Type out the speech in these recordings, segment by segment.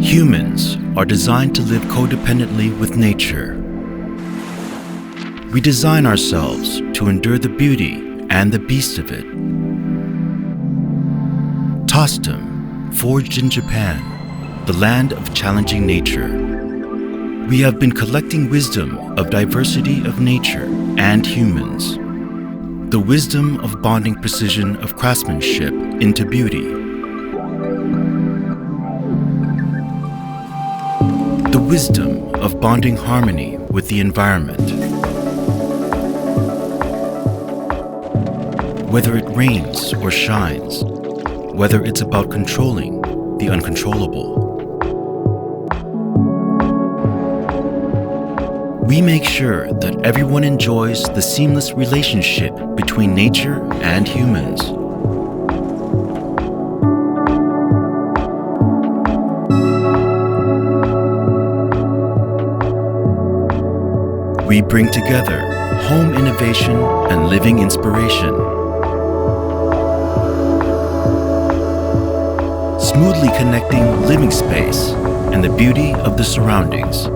Humans are designed to live codependently with nature. We design ourselves to endure the beauty and the beast of it. TOSTEM, forged in Japan, the land of challenging nature. We have been collecting wisdom of diversity of nature and humans. The wisdom of bonding precision of craftsmanship into beauty. The wisdom of bonding harmony with the environment. Whether it rains or shines, whether it's about controlling the uncontrollable. We make sure that everyone enjoys the seamless relationship between nature and humans. We bring together home innovation and living inspiration. Smoothly connecting living space and the beauty of the surroundings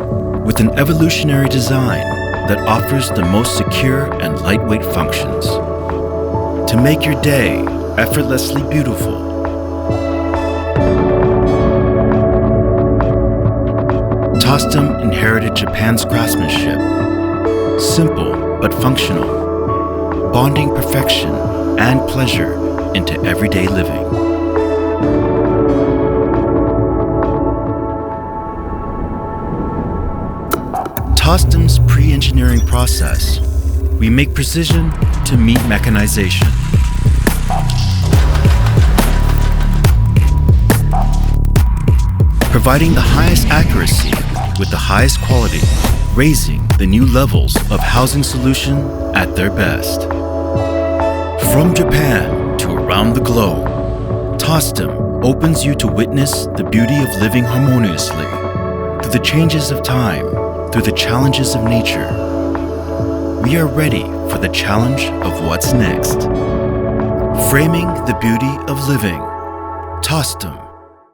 with an evolutionary design that offers the most secure and lightweight functions to make your day effortlessly beautiful. TOSTEM inherited Japan's craftsmanship, simple but functional, bonding perfection and pleasure into everyday living. TOSTEM's pre-engineering process, we make precision to meet mechanization. Providing the highest accuracy with the highest quality, raising the new levels of housing solution at their best. From Japan to around the globe, TOSTEM opens you to witness the beauty of living harmoniously through the changes of time, through the challenges of nature. We are ready for the challenge of what's next. Framing the beauty of living. TOSTEM.